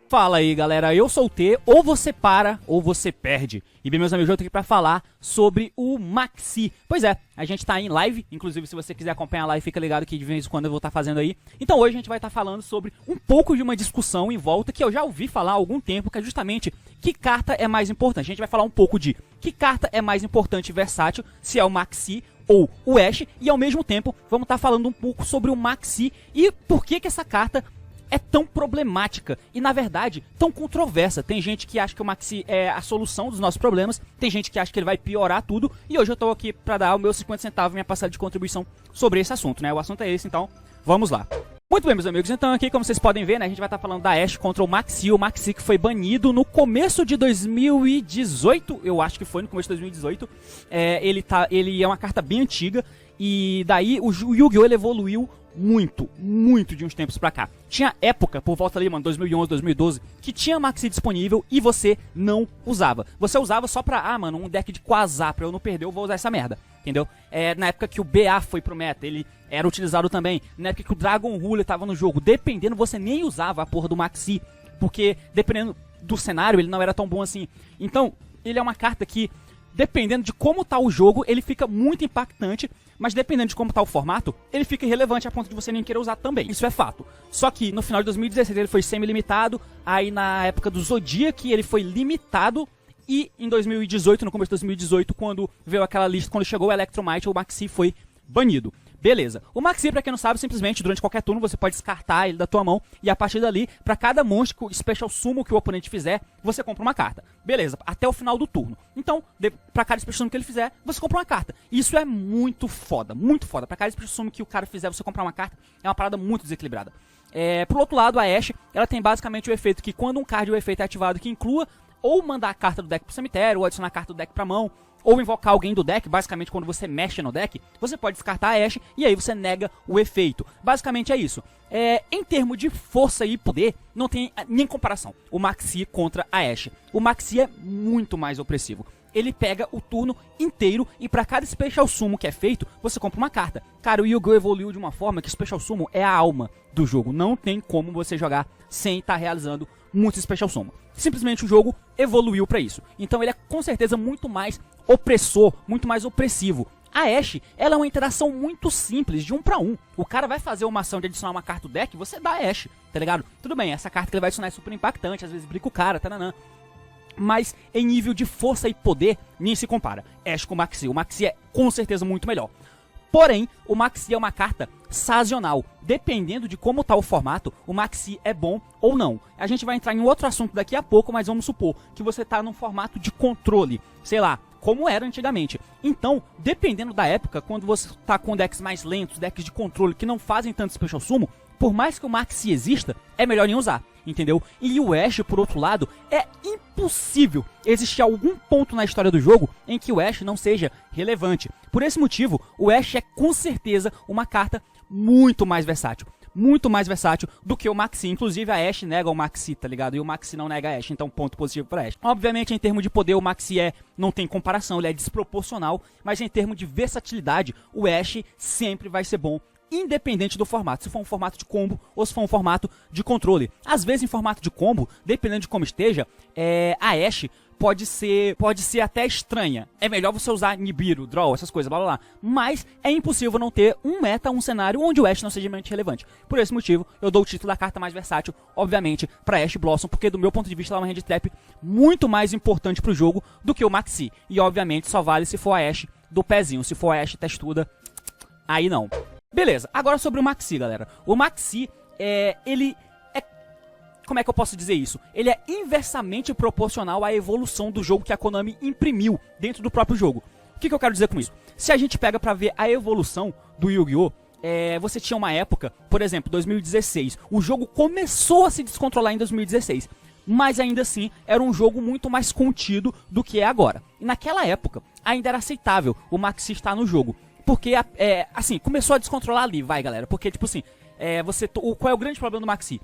Fala aí galera, eu sou o T, ou você para ou você perde. E bem meus amigos, eu tô aqui pra falar sobre o Maxi. Pois é, a gente tá em live, inclusive se você quiser acompanhar a live, fica ligado que de vez em quando eu vou estar fazendo aí. Então hoje a gente vai estar falando sobre um pouco de uma discussão em volta que eu já ouvi falar há algum tempo, que é justamente que carta é mais importante. A gente vai falar um pouco de que carta é mais importante e versátil, se é o Maxi ou o Ash, e ao mesmo tempo vamos estar falando um pouco sobre o Maxi e por que essa carta é tão problemática e, na verdade, tão controversa. Tem gente que acha que o Maxi é a solução dos nossos problemas, tem gente que acha que ele vai piorar tudo, e hoje eu tô aqui pra dar o meu 50 centavos, minha passada de contribuição sobre esse assunto, né? O assunto é esse, então vamos lá. Muito bem, meus amigos, então aqui, como vocês podem ver, né, a gente vai estar falando da Ashe contra o Maxi que foi banido no começo de 2018, eu acho que foi no começo de 2018, ele é uma carta bem antiga, e daí o Yu-Gi-Oh! Ele evoluiu muito de uns tempos pra cá. Tinha época, por volta ali, mano, 2011, 2012, que tinha Maxi disponível e você não usava. Você usava só pra, mano, um deck de Quasar, pra eu não perder, eu vou usar essa merda, entendeu? Na época que o BA foi pro meta, ele era utilizado também. Na época que o Dragon Ruler tava no jogo, dependendo, você nem usava a porra do Maxi, porque dependendo do cenário, ele não era tão bom assim. Então, ele é uma carta que, dependendo de como tá o jogo, ele fica muito impactante, mas dependendo de como tá o formato, ele fica irrelevante a ponto de você nem querer usar também. Isso é fato. Só que no final de 2016 ele foi semi-limitado, aí na época do Zodiac ele foi limitado, e em 2018, no começo de 2018, quando veio aquela lista, quando chegou o Electromite, o Maxi foi banido. Beleza. O Maxi, pra quem não sabe, simplesmente durante qualquer turno você pode descartar ele da tua mão e a partir dali, pra cada monstro Special Summon que o oponente fizer, você compra uma carta. Beleza, até o final do turno. Então, pra cada Special Summon que ele fizer, você compra uma carta. Isso é muito foda, muito foda. Pra cada Special Summon que o cara fizer, você comprar uma carta, é uma parada muito desequilibrada. Por outro lado, a Ashe, ela tem basicamente o efeito que quando um card ou efeito é ativado que inclua ou mandar a carta do deck pro cemitério, ou adicionar a carta do deck pra mão, ou invocar alguém do deck, basicamente quando você mexe no deck, você pode descartar a Ashe e aí você nega o efeito. Basicamente é isso. Em termos de força e poder, não tem nem comparação o Maxi contra a Ashe. O Maxi é muito mais opressivo. Ele pega o turno inteiro e pra cada Special Summon que é feito, você compra uma carta. Cara, o Yu-Gi-Oh! Evoluiu de uma forma que Special Summon é a alma do jogo. Não tem como você jogar sem estar realizando muitos Special Summon. Simplesmente o jogo evoluiu pra isso. Então ele é com certeza muito mais opressor, muito mais opressivo. A Ashe, ela é uma interação muito simples, de 1 para 1. O cara vai fazer uma ação de adicionar uma carta do deck, você dá a Ashe, tá ligado? Tudo bem, essa carta que ele vai adicionar é super impactante, às vezes brinca o cara, tananã. Mas em nível de força e poder, nem se compara. Ashe com o Maxi. O Maxi é com certeza muito melhor. Porém, o Maxi é uma carta sazonal. Dependendo de como tá o formato, o Maxi é bom ou não. A gente vai entrar em outro assunto daqui a pouco, mas vamos supor que você tá num formato de controle. Sei lá, como era antigamente. Então, dependendo da época, quando você tá com decks mais lentos, decks de controle que não fazem tanto Special Summon, por mais que o Maxi exista, é melhor nem usar, entendeu? E o Ashe, por outro lado, é impossível existir algum ponto na história do jogo em que o Ashe não seja relevante. Por esse motivo, o Ashe é com certeza uma carta muito mais versátil do que o Maxi. Inclusive a Ashe nega o Maxi, tá ligado? E o Maxi não nega a Ashe, então ponto positivo pra Ashe. Obviamente em termos de poder o Maxi não tem comparação, ele é desproporcional, mas em termos de versatilidade, o Ashe sempre vai ser bom, independente do formato, se for um formato de combo ou se for um formato de controle. Às vezes em formato de combo, dependendo de como esteja, a Ashe pode ser até estranha. É melhor você usar Nibiru, Draw, essas coisas, blá blá blá. Mas é impossível não ter um meta, um cenário onde o Ashe não seja realmente relevante. Por esse motivo, eu dou o título da carta mais versátil, obviamente, pra Ashe Blossom, porque do meu ponto de vista ela é uma hand trap muito mais importante pro jogo do que o Maxi. E obviamente só vale se for a Ashe do pezinho, se for a Ashe testuda, aí não. Beleza, agora sobre o Maxi, galera. O Maxi, como é que eu posso dizer isso? Ele é inversamente proporcional à evolução do jogo que a Konami imprimiu dentro do próprio jogo. O que eu quero dizer com isso? Se a gente pega pra ver a evolução do Yu-Gi-Oh! Você tinha uma época, por exemplo, 2016. O jogo começou a se descontrolar em 2016. mas ainda assim era um jogo muito mais contido do que é agora. E naquela época ainda era aceitável o Maxi estar no jogo, porque assim, começou a descontrolar ali, vai galera, porque tipo assim, qual é o grande problema do Maxi?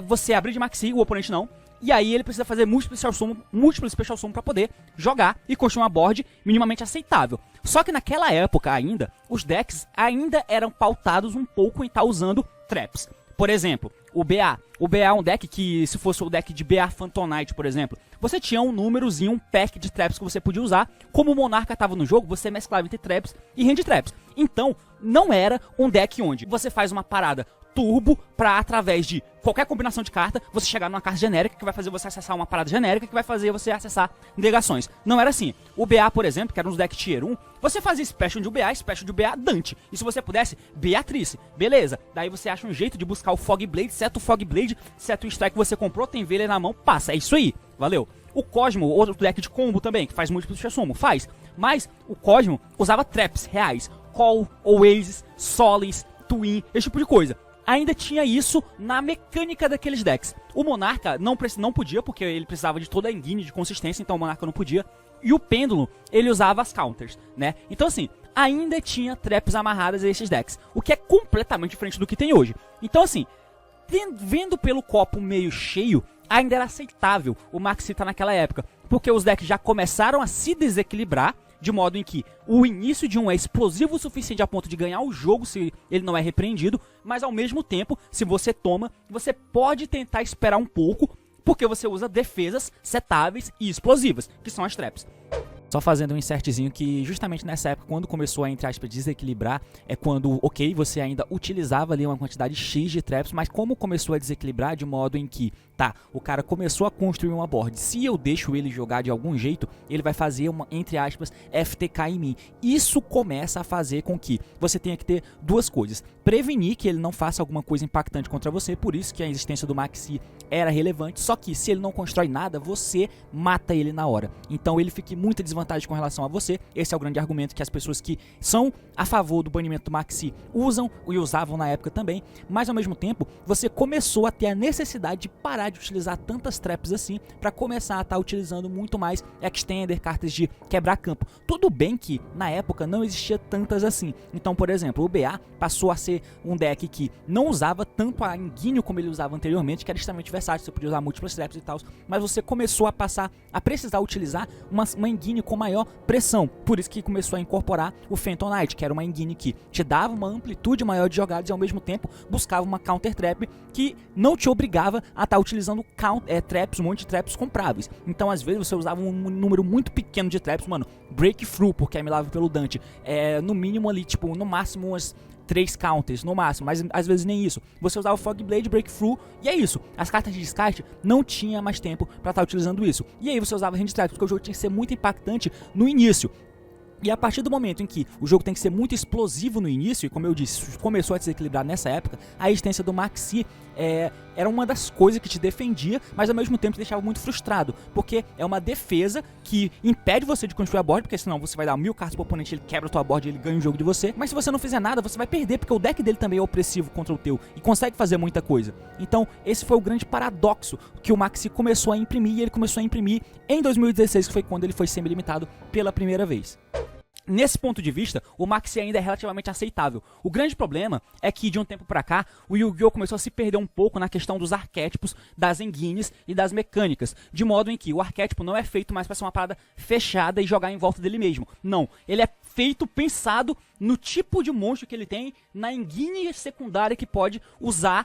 Você abrir de Maxi, o oponente não, e aí ele precisa fazer múltiplo special summon pra poder jogar e construir uma board minimamente aceitável. Só que naquela época ainda, os decks ainda eram pautados um pouco em estar usando traps. Por exemplo, o BA. O BA é um deck que, se fosse o deck de BA Phantom Knight, por exemplo, você tinha um númerozinho, um pack de traps que você podia usar. Como o Monarca estava no jogo, você mesclava entre traps e hand traps. Então, não era um deck onde você faz uma parada turbo pra, através de qualquer combinação de carta, você chegar numa carta genérica que vai fazer você acessar uma parada genérica que vai fazer você acessar negações. Não era assim. O BA, por exemplo, que era um deck tier 1, você fazia Special de BA, Dante. E se você pudesse, Beatrice. Beleza. Daí você acha um jeito de buscar o Fog Blade, seta o Fog Blade, seta o strike que você comprou, tem Veiler na mão, passa. É isso aí. Valeu. O Cosmo, outro deck de combo também, que faz múltiplos de sumo, faz. Mas o Cosmo usava traps reais. Call, Oasis, Solace, Twin, esse tipo de coisa. Ainda tinha isso na mecânica daqueles decks. O Monarca não podia, porque ele precisava de toda a engine de consistência, então o Monarca não podia. E o Pêndulo, ele usava as counters, né? Então assim, ainda tinha traps amarradas a esses decks, o que é completamente diferente do que tem hoje. Então assim, vendo pelo copo meio cheio, ainda era aceitável o Maxi estar naquela época, porque os decks já começaram a se desequilibrar, de modo em que o início de um é explosivo o suficiente a ponto de ganhar o jogo se ele não é repreendido, mas ao mesmo tempo, se você toma, você pode tentar esperar um pouco, porque você usa defesas setáveis e explosivas, que são as traps. Só fazendo um insertzinho que justamente nessa época, quando começou a, entre aspas, desequilibrar, é quando, ok, você ainda utilizava ali uma quantidade X de traps, mas como começou a desequilibrar de modo em que, tá, o cara começou a construir uma board, se eu deixo ele jogar de algum jeito, ele vai fazer uma, entre aspas, FTK em mim. Isso começa a fazer com que você tenha que ter duas coisas. Prevenir que ele não faça alguma coisa impactante contra você, por isso que a existência do Maxi era relevante, só que se ele não constrói nada, você mata ele na hora. Então ele fica muito desvantagem com relação a você. Esse é o grande argumento que as pessoas que são a favor do banimento do Maxi usam e usavam na época também, mas ao mesmo tempo você começou a ter a necessidade de parar de utilizar tantas traps assim para começar a estar utilizando muito mais extender, cartas de quebrar campo. Tudo bem que na época não existia tantas assim, então por exemplo o BA passou a ser um deck que não usava tanto a Inguinho como ele usava anteriormente, que era extremamente versátil, você podia usar múltiplas traps e tal, mas você começou a passar a precisar utilizar uma Inguinho com maior pressão, por isso que começou a incorporar o Phantom Knight, que era uma engine que te dava uma amplitude maior de jogadas e ao mesmo tempo buscava uma counter trap que não te obrigava a estar utilizando traps, um monte de traps compráveis. Então às vezes você usava um número muito pequeno de traps, mano, breakthrough, porque é milável pelo Dante, no mínimo ali, tipo, no máximo umas 3 counters, no máximo, mas às vezes nem isso. Você usava o Fog Blade, Breakthrough, e é isso. As cartas de descarte não tinha mais tempo pra estar utilizando isso. E aí você usava Hand Traps, porque o jogo tinha que ser muito impactante no início. E a partir do momento em que o jogo tem que ser muito explosivo no início, e como eu disse, começou a desequilibrar nessa época, a existência do Maxi era uma das coisas que te defendia, mas ao mesmo tempo te deixava muito frustrado, porque é uma defesa que impede você de construir a board, porque senão você vai dar 1000 cartas pro oponente, ele quebra a tua board e ele ganha o jogo de você, mas se você não fizer nada, você vai perder, porque o deck dele também é opressivo contra o teu, e consegue fazer muita coisa. Então, esse foi o grande paradoxo que o Maxi começou a imprimir, e ele começou a imprimir em 2016, que foi quando ele foi semi-limitado pela primeira vez. Nesse ponto de vista, o Maxi ainda é relativamente aceitável. O grande problema é que, de um tempo pra cá, o Yu-Gi-Oh! Começou a se perder um pouco na questão dos arquétipos, das engines e das mecânicas, de modo em que o arquétipo não é feito mais pra ser uma parada fechada e jogar em volta dele mesmo. Não, ele é feito, pensado no tipo de monstro que ele tem, na engine secundária que pode usar,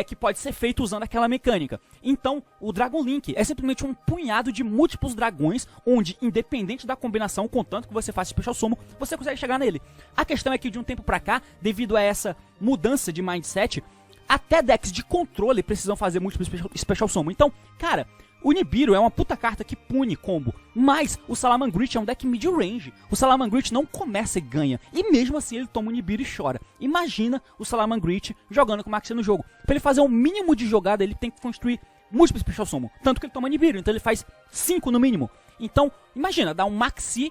que pode ser feito usando aquela mecânica. Então, o Dragon Link é simplesmente um punhado de múltiplos dragões, onde, independente da combinação, contanto que você faça Special Summon, você consegue chegar nele. A questão é que, de um tempo pra cá, devido a essa mudança de mindset, até decks de controle precisam fazer múltiplos Special Summon. Então, cara, o Nibiru é uma puta carta que pune combo, mas o Salamangreat é um deck mid-range. O Salamangreat não começa e ganha, e mesmo assim ele toma o Nibiru e chora. Imagina o Salamangreat jogando com o Maxi no jogo. Pra ele fazer um mínimo de jogada, ele tem que construir múltiplos Special Summon, tanto que ele toma Nibiru, então ele faz 5 no mínimo. Então, imagina, dá um Maxi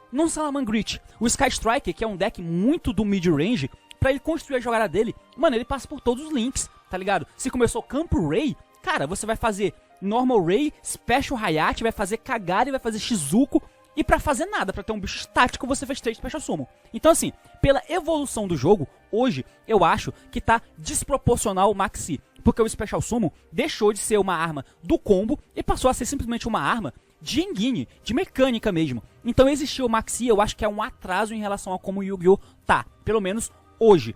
num Salamangreat. O Sky Striker, que é um deck muito do mid-range, pra ele construir a jogada dele, mano, ele passa por todos os links, tá ligado? Se começou Campo Ray, cara, você vai fazer Normal Ray, Special Hayate, vai fazer Kagari, vai fazer Shizuko. E pra fazer nada, pra ter um bicho estático, você fez 3 Special Summon. Então assim, pela evolução do jogo, hoje, eu acho que tá desproporcional o Maxi. Porque o Special Summon deixou de ser uma arma do combo e passou a ser simplesmente uma arma de engine, de mecânica mesmo. Então existir o Maxi, eu acho que é um atraso em relação a como o Yu-Gi-Oh! Tá, pelo menos hoje.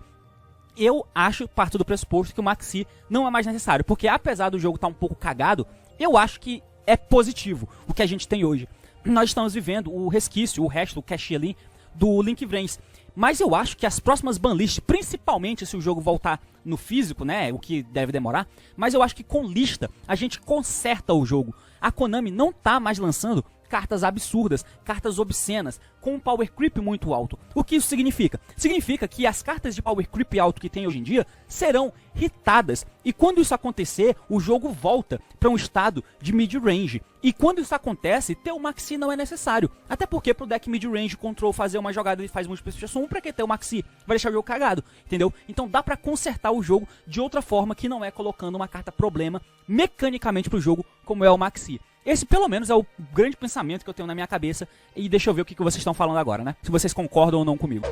Eu acho, parto do pressuposto, que o Maxi não é mais necessário. Porque apesar do jogo estar um pouco cagado, eu acho que é positivo o que a gente tem hoje. Nós estamos vivendo o resquício, o resto, o cache ali do Link Vrains. Mas eu acho que as próximas banlists, principalmente se o jogo voltar no físico, né, o que deve demorar, mas eu acho que com lista a gente conserta o jogo. A Konami não tá mais lançando cartas absurdas, cartas obscenas, com um power creep muito alto. O que isso significa? Significa que as cartas de power creep alto que tem hoje em dia serão hitadas. E quando isso acontecer, o jogo volta para um estado de mid-range. E quando isso acontece, ter o Maxi não é necessário. Até porque pro deck mid-range control fazer uma jogada e faz múltipla special, pra que ter o Maxi? Vai deixar o jogo cagado, entendeu? Então dá pra consertar o jogo de outra forma que não é colocando uma carta problema mecanicamente pro jogo, como é o Maxi. Esse, pelo menos, é o grande pensamento que eu tenho na minha cabeça. E deixa eu ver o que vocês estão falando agora, né? Se vocês concordam ou não comigo.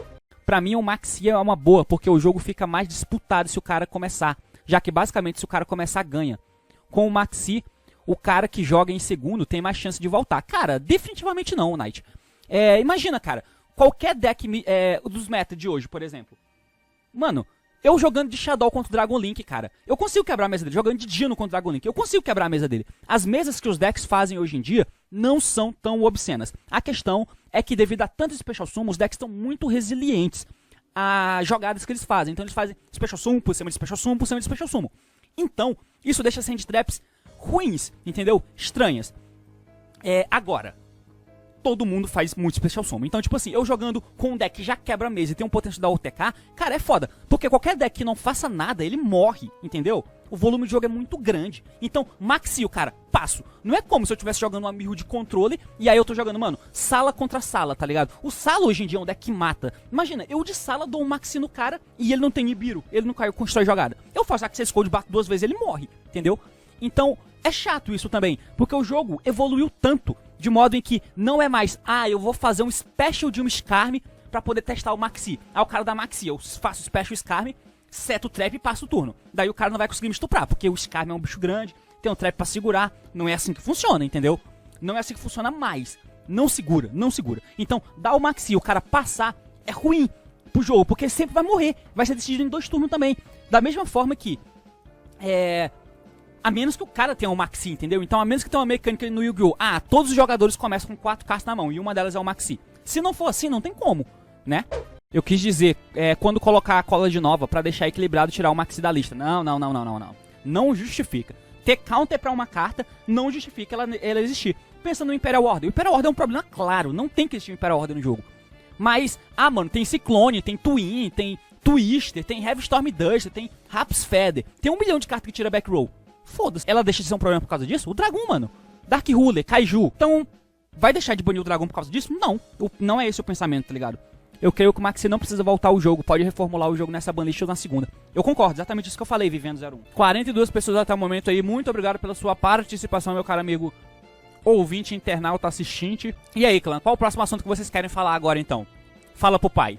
Pra mim, o Maxi é uma boa, porque o jogo fica mais disputado se o cara começar. Já que, basicamente, se o cara começar, ganha. Com o Maxi, o cara que joga em segundo tem mais chance de voltar. Cara, definitivamente não, Knight. Imagina, cara, qualquer deck dos meta de hoje, por exemplo. Mano, eu jogando de Shadow contra o Dragon Link, cara, eu consigo quebrar a mesa dele. Jogando de Dino contra o Dragon Link, eu consigo quebrar a mesa dele. As mesas que os decks fazem hoje em dia não são tão obscenas. A questão é que devido a tantos Special Summon, os decks estão muito resilientes a jogadas que eles fazem. Então eles fazem Special Summon por cima de Special Summon por cima de Special Summon. Então, isso deixa as hand traps ruins, entendeu? Estranhas. Agora, todo mundo faz muito Special Summon. Então, tipo assim, eu jogando com um deck que já quebra a mesa e tem um potencial da OTK, cara, é foda. Porque qualquer deck que não faça nada, ele morre, entendeu? O volume de jogo é muito grande. Então, Maxi, cara, passo. Não é como se eu estivesse jogando um amigo de controle e aí eu tô jogando, mano, sala contra sala, tá ligado? O sala hoje em dia é um deck que mata. Imagina, eu de sala dou um Maxi no cara e ele não tem Nibiru, ele não caiu, constrói jogada. Eu faço Access Code, bato 2 vezes, ele morre, entendeu? Então, é chato isso também, porque o jogo evoluiu tanto, de modo em que não é mais, eu vou fazer um special de um Skarm pra poder testar o Maxi. O cara dá Maxi, eu faço o special Skarm, seto o trap e passo o turno. Daí o cara não vai conseguir me estuprar, porque o Skarm é um bicho grande, tem um trap pra segurar, não é assim que funciona, entendeu? Não é assim que funciona mais. Não segura, não segura. Então, dá o Maxi, o cara passar, é ruim pro jogo, porque sempre vai morrer, vai ser decidido em 2 turnos também. Da mesma forma que, a menos que o cara tenha um Maxi, entendeu? Então, a menos que tenha uma mecânica no Yu-Gi-Oh! Todos os jogadores começam com 4 cartas na mão, e uma delas é o Maxi. Se não for assim, não tem como, né? Eu quis dizer, quando colocar a cola de nova pra deixar equilibrado, tirar o Maxi da lista. Não. Não justifica. Ter counter pra uma carta não justifica ela existir. Pensa no Imperial Order. O Imperial Order é um problema claro, não tem que existir um Imperial Order no jogo. Mas, mano, tem Ciclone, tem Twin, tem Twister, tem Heavy Storm Duster, tem Raps Feather. Tem 1 milhão de cartas que tira back row. Foda-se. Ela deixa de ser um problema por causa disso? O Dragão, mano. Dark Ruler, Kaiju. Então, vai deixar de banir o Dragão por causa disso? Não. Não é esse o pensamento, tá ligado? Eu creio que o Maxi não precisa voltar ao jogo, pode reformular o jogo nessa banlist ou na segunda. Eu concordo, exatamente isso que eu falei, Vivendo 01. 42 pessoas até o momento aí, muito obrigado pela sua participação, meu caro amigo ouvinte, internauta, assistente. E aí, clã, qual o próximo assunto que vocês querem falar agora, então? Fala pro pai.